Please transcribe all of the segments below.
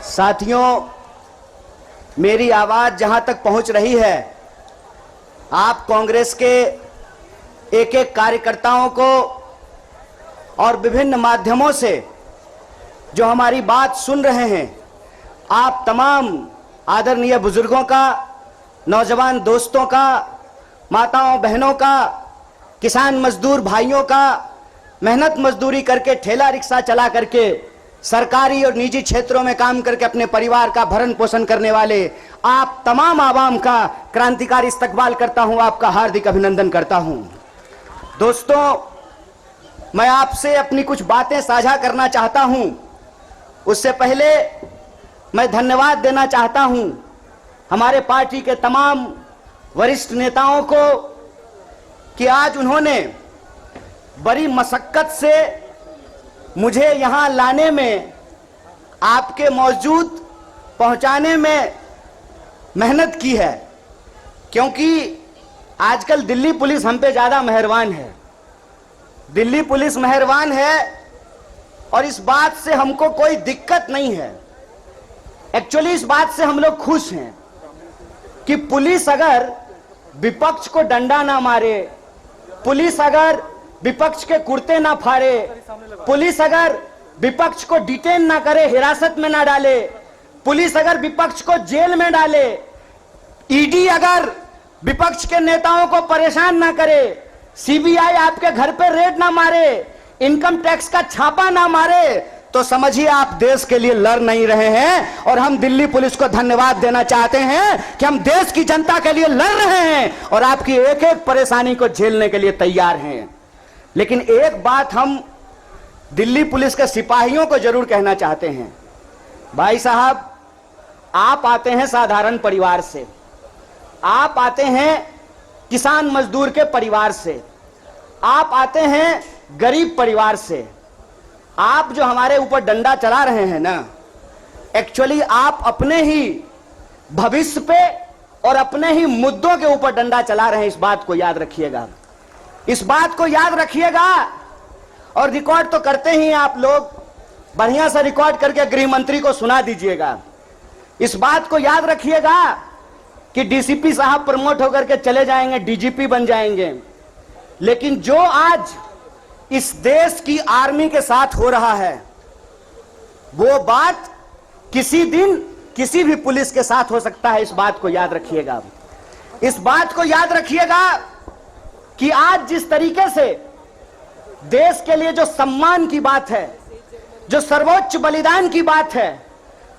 साथियों, मेरी आवाज जहां तक पहुंच रही है, आप कांग्रेस के एक एक कार्यकर्ताओं को और विभिन्न माध्यमों से जो हमारी बात सुन रहे हैं, आप तमाम आदरणीय बुजुर्गों का, नौजवान दोस्तों का, माताओं बहनों का, किसान मजदूर भाइयों का, मेहनत मजदूरी करके ठेला रिक्शा चला करके सरकारी और निजी क्षेत्रों में काम करके अपने परिवार का भरण पोषण करने वाले आप तमाम आवाम का क्रांतिकारी इस्तकबाल करता हूं, आपका हार्दिक अभिनंदन करता हूं। दोस्तों, मैं आपसे अपनी कुछ बातें साझा करना चाहता हूं। उससे पहले मैं धन्यवाद देना चाहता हूं हमारे पार्टी के तमाम वरिष्ठ नेताओं को कि आज उन्होंने बड़ी मशक्कत से मुझे यहां लाने में, आपके मौजूद पहुंचाने में मेहनत की है, क्योंकि आजकल दिल्ली पुलिस हम पे ज्यादा मेहरबान है। दिल्ली पुलिस मेहरबान है और इस बात से हमको कोई दिक्कत नहीं है। एक्चुअली इस बात से हम लोग खुश हैं कि पुलिस अगर विपक्ष को डंडा ना मारे, पुलिस अगर विपक्ष के कुर्ते ना फाड़े, पुलिस अगर विपक्ष को डिटेन ना करे, हिरासत में ना डाले, पुलिस अगर विपक्ष को जेल में डाले, ईडी अगर विपक्ष के नेताओं को परेशान ना करे, सीबीआई आपके घर पे रेड ना मारे, इनकम टैक्स का छापा ना मारे, तो समझिए आप देश के लिए लड़ नहीं रहे हैं। और हम दिल्ली पुलिस को धन्यवाद देना चाहते हैं कि हम देश की जनता के लिए लड़ रहे हैं और आपकी एक एक परेशानी को झेलने के लिए तैयार हैं। लेकिन एक बात हम दिल्ली पुलिस के सिपाहियों को जरूर कहना चाहते हैं। भाई साहब, आप आते हैं साधारण परिवार से, आप आते हैं किसान मजदूर के परिवार से, आप आते हैं गरीब परिवार से। आप जो हमारे ऊपर डंडा चला रहे हैं ना, एक्चुअली आप अपने ही भविष्य पे और अपने ही मुद्दों के ऊपर डंडा चला रहे हैं। इस बात को याद रखिएगा, इस बात को याद रखिएगा। और रिकॉर्ड तो करते ही आप लोग, बढ़िया सा रिकॉर्ड करके गृह मंत्री को सुना दीजिएगा। इस बात को याद रखिएगा कि डीसीपी साहब प्रमोट होकर के चले जाएंगे, डीजीपी बन जाएंगे, लेकिन जो आज इस देश की आर्मी के साथ हो रहा है, वो बात किसी दिन किसी भी पुलिस के साथ हो सकता है। इस बात को याद रखिएगा, इस बात को याद रखिएगा कि आज जिस तरीके से देश के लिए जो सम्मान की बात है, जो सर्वोच्च बलिदान की बात है,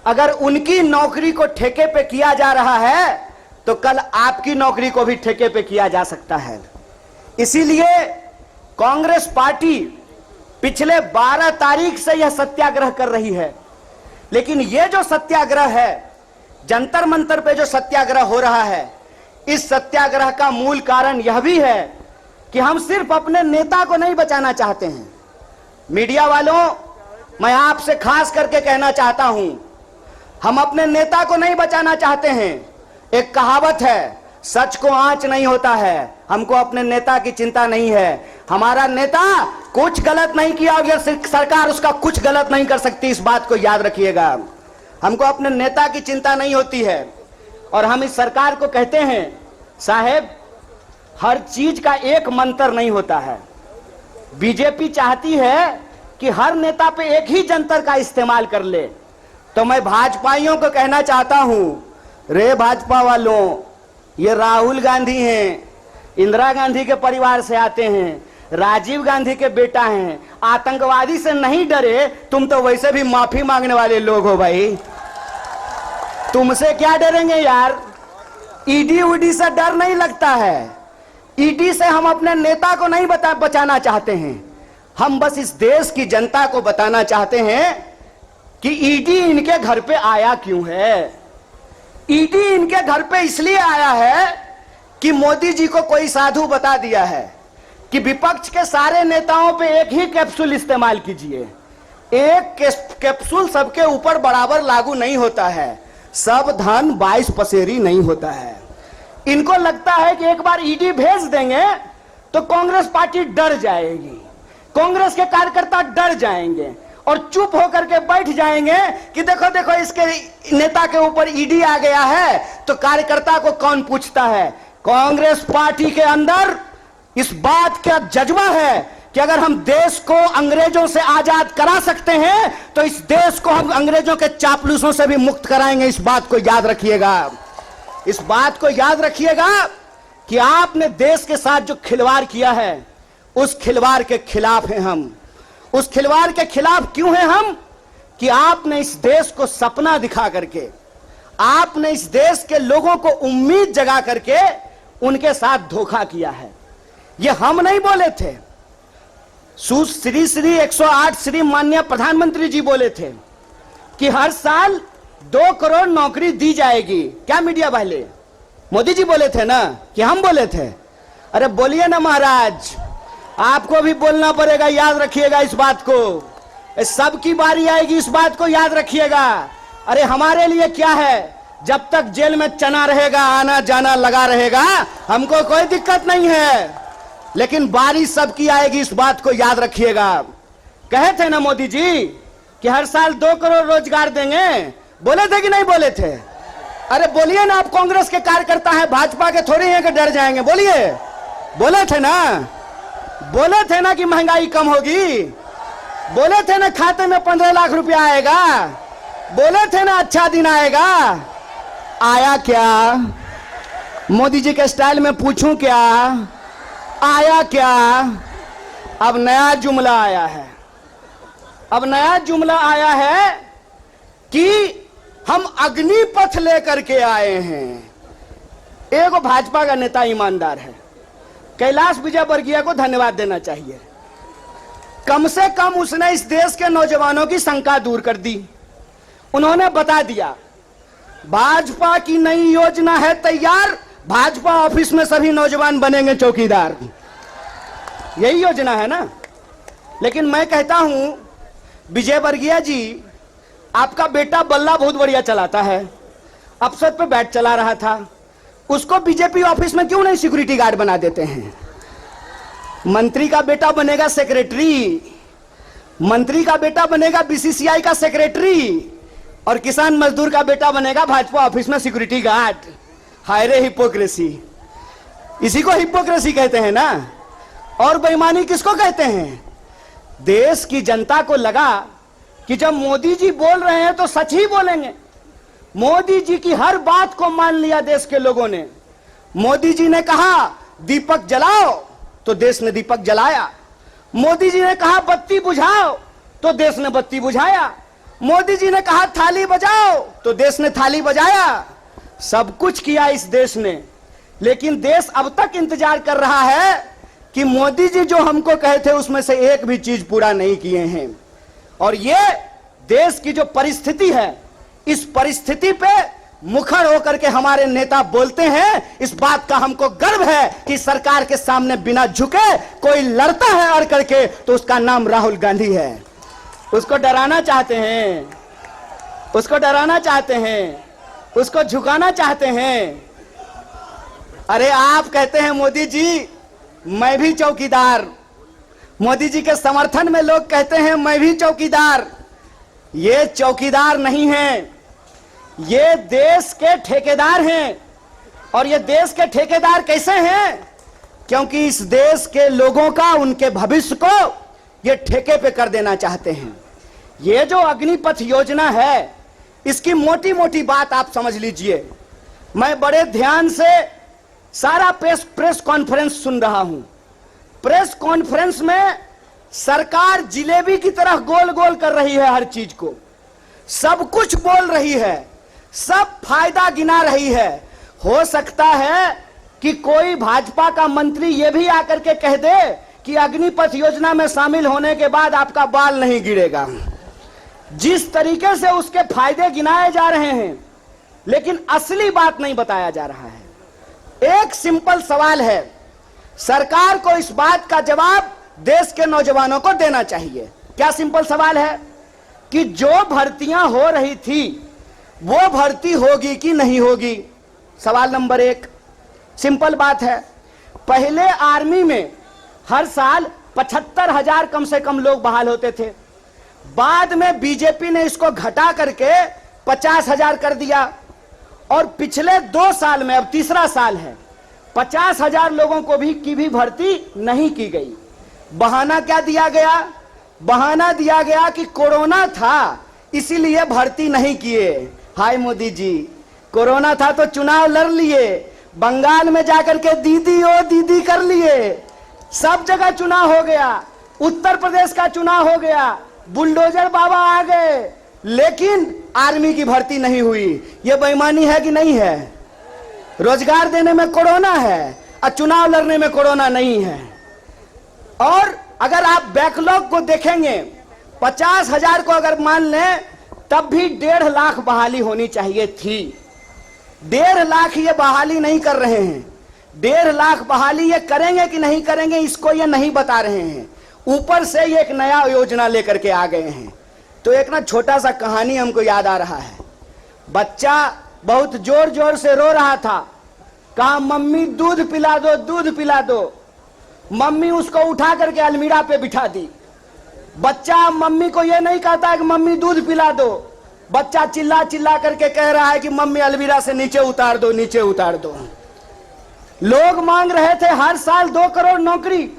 अगर उनकी नौकरी को ठेके पे किया जा रहा है तो कल आपकी नौकरी को भी ठेके पे किया जा सकता है। इसीलिए कांग्रेस पार्टी पिछले 12 तारीख से यह सत्याग्रह कर रही है। लेकिन यह जो सत्याग्रह है, जंतर मंतर पे जो सत्याग्रह हो रहा है, इस सत्याग्रह का मूल कारण यह भी है कि हम सिर्फ अपने नेता को नहीं बचाना चाहते हैं। मीडिया वालों, मैं आपसे खास करके कहना चाहता हूं, हम अपने नेता को नहीं बचाना चाहते हैं। एक कहावत है, सच को आंच नहीं होता है। हमको अपने नेता की चिंता नहीं है। हमारा नेता कुछ गलत नहीं किया और सरकार उसका कुछ गलत नहीं कर सकती। इस बात को याद रखिएगा। हमको अपने नेता की चिंता नहीं होती है। और हम इस सरकार को कहते हैं, साहेब, हर चीज का एक मंत्र नहीं होता है। बीजेपी चाहती है कि हर नेता पे एक ही जंतर का इस्तेमाल कर ले। तो मैं भाजपाइयों को कहना चाहता हूं, रे भाजपा वालों, ये राहुल गांधी हैं, इंदिरा गांधी के परिवार से आते हैं, राजीव गांधी के बेटा हैं, आतंकवादी से नहीं डरे। तुम तो वैसे भी माफी मांगने वाले लोग हो भाई, तुमसे क्या डरेंगे यार। ईडी उडी से डर नहीं लगता है। ईडी से हम अपने नेता को नहीं बचाना चाहते हैं। हम बस इस देश की जनता को बताना चाहते हैं कि ईडी इनके घर पे आया क्यों है। ईडी इनके घर पे इसलिए आया है कि मोदी जी को कोई साधु बता दिया है कि विपक्ष के सारे नेताओं पे एक ही कैप्सूल इस्तेमाल कीजिए। एक कैप्सूल सबके ऊपर बराबर लागू नहीं होता है। सब धन 22 पसेरी नहीं होता है। इनको लगता है कि एक बार ईडी भेज देंगे तो कांग्रेस पार्टी डर जाएगी, कांग्रेस के कार्यकर्ता डर जाएंगे और चुप होकर के बैठ जाएंगे कि देखो देखो इसके नेता के ऊपर ईडी आ गया है, तो कार्यकर्ता को कौन पूछता है। कांग्रेस पार्टी के अंदर इस बात का जज्बा है कि अगर हम देश को अंग्रेजों से आजाद करा सकते हैं तो इस देश को हम अंग्रेजों के चापलूसों से भी मुक्त कराएंगे। इस बात को याद रखिएगा, इस बात को याद रखिएगा कि आपने देश के साथ जो खिलवाड़ किया है उस खिलवाड़ के खिलाफ हैं हम। उस खिलवाड़ के खिलाफ क्यों हैं हम? कि आपने इस देश को सपना दिखा करके, आपने इस देश के लोगों को उम्मीद जगा करके उनके साथ धोखा किया है। ये हम नहीं बोले थे, श्री 108 श्री माननीय प्रधानमंत्री जी बोले थे कि हर साल 2 करोड़ नौकरी दी जाएगी। क्या मीडिया वाले? मोदी जी बोले थे ना कि हम बोले थे? अरे बोलिए ना महाराज, आपको भी बोलना पड़ेगा, याद रखिएगा इस बात को। सबकी बारी आएगी, इस बात को याद रखिएगा। अरे हमारे लिए क्या है, जब तक जेल में चना रहेगा, आना जाना लगा रहेगा, हमको कोई दिक्कत नहीं है, लेकिन बारी सबकी आएगी, इस बात को याद रखिएगा। कहे थे ना मोदी जी कि हर साल 2 करोड़ रोजगार देंगे, बोले थे कि नहीं बोले थे? अरे बोलिए ना, आप कांग्रेस के कार्यकर्ता हैं, भाजपा के थोड़ी हैं कि डर जाएंगे, बोलिए। बोले थे ना, बोले थे ना कि महंगाई कम होगी, बोले थे ना खाते में 15 लाख रुपया आएगा, बोले थे ना अच्छा दिन आएगा। आया क्या? मोदी जी के स्टाइल में पूछूं क्या, आया क्या? अब नया जुमला आया है, अब नया जुमला आया है कि हम अग्निपथ लेकर के आए हैं। एक भाजपा का नेता ईमानदार है, कैलाश विजयवर्गीय को धन्यवाद देना चाहिए। कम से कम उसने इस देश के नौजवानों की शंका दूर कर दी। उन्होंने बता दिया भाजपा की नई योजना है तैयार, भाजपा ऑफिस में सभी नौजवान बनेंगे चौकीदार। यही योजना है ना। लेकिन मैं कहता हूं विजयवर्गीय जी, आपका बेटा बल्ला बहुत बढ़िया चलाता है, अफसर पे बैठ चला रहा था, उसको बीजेपी ऑफिस में क्यों नहीं सिक्योरिटी गार्ड बना देते हैं? मंत्री का बेटा बनेगा सेक्रेटरी, मंत्री का बेटा बनेगा बीसीसीआई का सेक्रेटरी, और किसान मजदूर का बेटा बनेगा भाजपा ऑफिस में सिक्योरिटी गार्ड। हाय रे हिपोक्रेसी, इसी को हिपोक्रेसी कहते हैं ना। और बेईमानी किसको कहते हैं? देश की जनता को लगा कि जब मोदी जी बोल रहे हैं तो सच ही बोलेंगे। मोदी जी की हर बात को मान लिया देश के लोगों ने। मोदी जी ने कहा दीपक जलाओ तो देश ने दीपक जलाया, मोदी जी ने कहा बत्ती बुझाओ तो देश ने बत्ती बुझाया, मोदी जी ने कहा थाली बजाओ तो देश ने थाली बजाया। सब कुछ किया इस देश ने, लेकिन देश अब तक इंतजार कर रहा है कि मोदी जी जो हमको कहे थे उसमें से एक भी चीज पूरा नहीं किए हैं। और ये देश की जो परिस्थिति है, इस परिस्थिति पे मुखर होकर के हमारे नेता बोलते हैं। इस बात का हमको गर्व है कि सरकार के सामने बिना झुके कोई लड़ता है अड़ करके, तो उसका नाम राहुल गांधी है। उसको डराना चाहते हैं, उसको डराना चाहते हैं, उसको झुकाना चाहते हैं। अरे आप कहते हैं मोदी जी मैं भी चौकीदार, मोदी जी के समर्थन में लोग कहते हैं मैं भी चौकीदार। ये चौकीदार नहीं है, ये देश के ठेकेदार हैं। और ये देश के ठेकेदार कैसे हैं? क्योंकि इस देश के लोगों का, उनके भविष्य को ये ठेके पे कर देना चाहते हैं। ये जो अग्निपथ योजना है, इसकी मोटी मोटी बात आप समझ लीजिए। मैं बड़े ध्यान से सारा प्रेस कॉन्फ्रेंस सुन रहा हूं। प्रेस कॉन्फ्रेंस में सरकार जिलेबी की तरह गोल गोल कर रही है, हर चीज को सब कुछ बोल रही है, सब फायदा गिना रही है। हो सकता है कि कोई भाजपा का मंत्री यह भी आकर के कह दे कि अग्निपथ योजना में शामिल होने के बाद आपका बाल नहीं गिरेगा। जिस तरीके से उसके फायदे गिनाए जा रहे हैं, लेकिन असली बात नहीं बताया जा रहा है। एक सिंपल सवाल है, सरकार को इस बात का जवाब देश के नौजवानों को देना चाहिए। क्या सिंपल सवाल है कि जो भर्तियां हो रही थी वो भर्ती होगी कि नहीं होगी? सवाल नंबर 1 सिंपल बात है। पहले आर्मी में हर साल 75,000 कम से कम लोग बहाल होते थे। बाद में बीजेपी ने इसको घटा करके 50,000 कर दिया और पिछले 2 साल में, अब तीसरा साल है, 50,000 लोगों को की भी भर्ती नहीं की गई। बहाना क्या दिया गया? बहाना दिया गया कि कोरोना था इसीलिए भर्ती नहीं किए। हाय मोदी जी, कोरोना था तो चुनाव लड़ लिए, बंगाल में जाकर के दीदी ओ दीदी कर लिए, सब जगह चुनाव हो गया, उत्तर प्रदेश का चुनाव हो गया, बुलडोजर बाबा आ गए, लेकिन आर्मी की भर्ती नहीं हुई। यह बेईमानी है कि नहीं है? रोजगार देने में कोरोना है और चुनाव लड़ने में कोरोना नहीं है। और अगर आप बैकलॉग को देखेंगे, 50,000 को अगर मान लें, तब भी 1.5 लाख बहाली होनी चाहिए थी। 1.5 लाख ये बहाली नहीं कर रहे हैं। 1.5 लाख बहाली ये करेंगे कि नहीं करेंगे, इसको ये नहीं बता रहे हैं। ऊपर से ये एक नया योजना लेकर के आ गए हैं। तो एक ना छोटा सा कहानी हमको याद आ रहा है। बच्चा बहुत जोर जोर से रो रहा था, कहा मम्मी दूध पिला दो, दूध पिला दो। मम्मी उसको उठा करके अलमीरा पे बिठा दी। बच्चा मम्मी को यह नहीं कहता है कि मम्मी दूध पिला दो, बच्चा चिल्ला चिल्ला करके कह रहा है कि मम्मी अलमीरा से नीचे उतार दो, नीचे उतार दो। लोग मांग रहे थे हर साल 2 करोड़ नौकरी,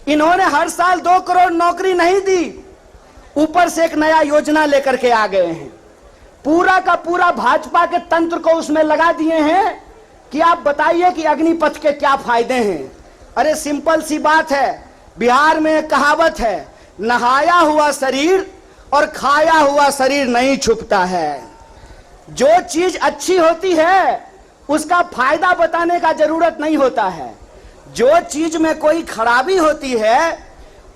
इन्होंने हर साल 2 करोड़ नौकरी नहीं दी, ऊपर से एक नया योजना लेकर के आ गए हैं। पूरा का पूरा भाजपा के तंत्र को उसमें लगा दिए हैं कि आप बताइए कि अग्निपथ के क्या फायदे हैं। अरे सिंपल सी बात है, बिहार में एक कहावत है, नहाया हुआ शरीर और खाया हुआ शरीर नहीं छुपता है। जो चीज अच्छी होती है उसका फायदा बताने का जरूरत नहीं होता है। जो चीज में कोई खराबी होती है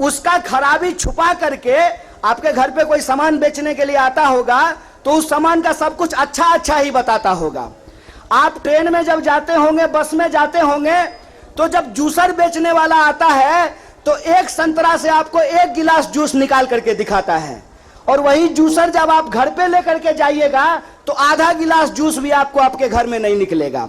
उसका खराबी छुपा करके, आपके घर पे कोई सामान बेचने के लिए आता होगा तो उस सामान का सब कुछ अच्छा अच्छा ही बताता होगा। आप ट्रेन में जब जाते होंगे, बस में जाते होंगे, तो जब जूसर बेचने वाला आता है तो एक संतरा से आपको 1 गिलास जूस निकाल करके दिखाता है, और वही जूसर जब आप घर पे लेकर के जाइएगा तो आधा गिलास जूस भी आपको आपके घर में नहीं निकलेगा।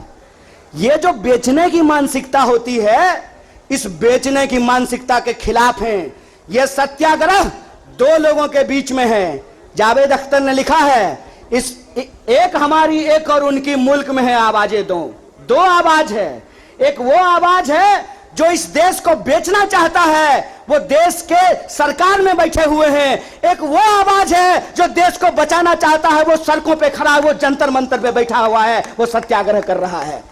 ये जो बेचने की मानसिकता होती है, इस बेचने की मानसिकता के खिलाफ हैं। ये सत्याग्रह 2 लोगों के बीच में है। जावेद अख्तर ने लिखा है, इस एक हमारी एक और उनकी मुल्क में है आवाजें दो आवाज है। एक वो आवाज है जो इस देश को बेचना चाहता है, वो देश के सरकार में बैठे हुए हैं। एक वो आवाज है जो देश को बचाना चाहता है, वो सड़कों पे खड़ा है, वो जंतर मंतर पे बैठा हुआ है, वो सत्याग्रह कर रहा है।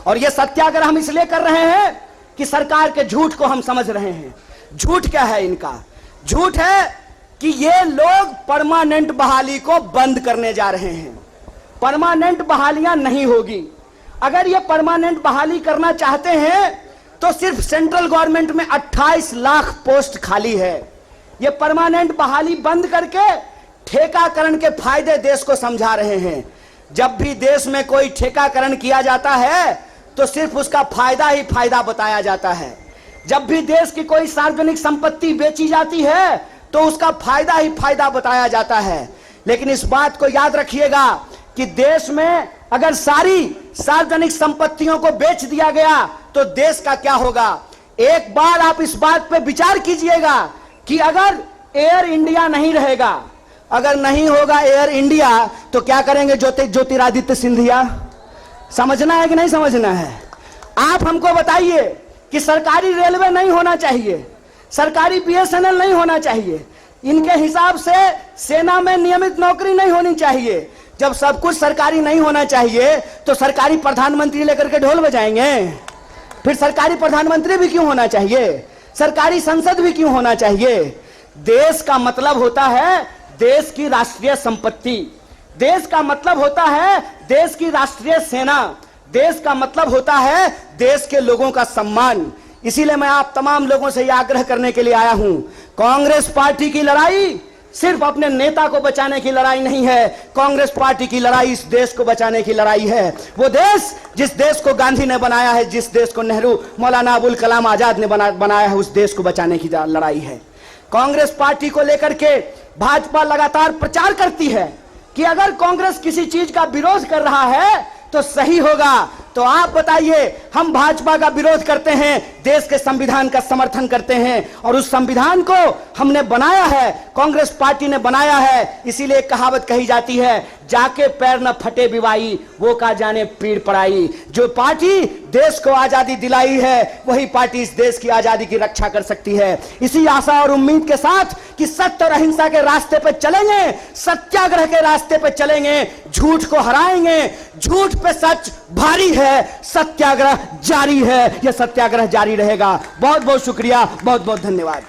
और ये सत्याग्रह हम इसलिए कर रहे हैं कि सरकार के झूठ को हम समझ रहे हैं। झूठ क्या है इनका? झूठ है कि ये लोग परमानेंट बहाली को बंद करने जा रहे हैं। परमानेंट बहालियां नहीं होगी। अगर ये परमानेंट बहाली करना चाहते हैं तो सिर्फ सेंट्रल गवर्नमेंट में 28 लाख पोस्ट खाली है। ये परमानेंट बहाली बंद करके ठेकाकरण के फायदे देश को समझा रहे हैं। जब भी देश में कोई ठेकाकरण किया जाता है तो सिर्फ उसका फायदा ही फायदा बताया जाता है। जब भी देश की कोई सार्वजनिक संपत्ति बेची जाती है तो उसका फायदा ही फायदा बताया जाता है। लेकिन इस बात को याद रखिएगा कि देश में अगर सारी सार्वजनिक संपत्तियों को बेच दिया गया तो देश का क्या होगा। एक बार आप इस बात पे विचार कीजिएगा कि अगर एयर इंडिया नहीं रहेगा, अगर नहीं होगा एयर इंडिया, तो क्या करेंगे ज्योतिरादित्य सिंधिया? समझना है कि नहीं समझना है? आप हमको बताइए कि सरकारी रेलवे नहीं होना चाहिए, सरकारी बीएसएनएल नहीं होना चाहिए, इनके हिसाब से सेना में नियमित नौकरी नहीं होनी चाहिए। जब सब कुछ सरकारी नहीं होना चाहिए तो सरकारी प्रधानमंत्री लेकर के ढोल बजाएंगे? फिर सरकारी प्रधानमंत्री भी क्यों होना चाहिए? सरकारी संसद भी क्यों होना चाहिए? देश का मतलब होता है देश की राष्ट्रीय संपत्ति, देश का मतलब होता है देश की राष्ट्रीय सेना, देश का मतलब होता है देश के लोगों का सम्मान। इसीलिए मैं आप तमाम लोगों से यह आग्रह करने के लिए आया हूं, कांग्रेस पार्टी की लड़ाई सिर्फ अपने नेता को बचाने की लड़ाई नहीं है। कांग्रेस पार्टी की लड़ाई इस देश को बचाने की लड़ाई है। वो देश जिस देश को गांधी ने बनाया है, जिस देश को नेहरू, मौलाना अबुल कलाम आजाद ने बनाया है, उस देश को बचाने की लड़ाई है। कांग्रेस पार्टी को लेकर के भाजपा लगातार प्रचार करती है कि अगर कांग्रेस किसी चीज का विरोध कर रहा है तो सही होगा, तो आप बताइए, हम भाजपा का विरोध करते हैं, देश के संविधान का समर्थन करते हैं, और उस संविधान को हमने बनाया है, कांग्रेस पार्टी ने बनाया है। इसीलिए कहावत कही जाती है, जाके पैर न फटे बिवाई, वो का जाने पीड़ पड़ाई। जो पार्टी देश को आजादी दिलाई है, वही पार्टी इस देश की आजादी की रक्षा कर सकती है। इसी आशा और उम्मीद के साथ कि सत्य और अहिंसा के रास्ते पर चलेंगे, सत्याग्रह के रास्ते पर चलेंगे, झूठ को हराएंगे। झूठ पे सच भारी है, सत्याग्रह जारी है, यह सत्याग्रह जारी रहेगा। बहुत बहुत शुक्रिया, बहुत बहुत धन्यवाद।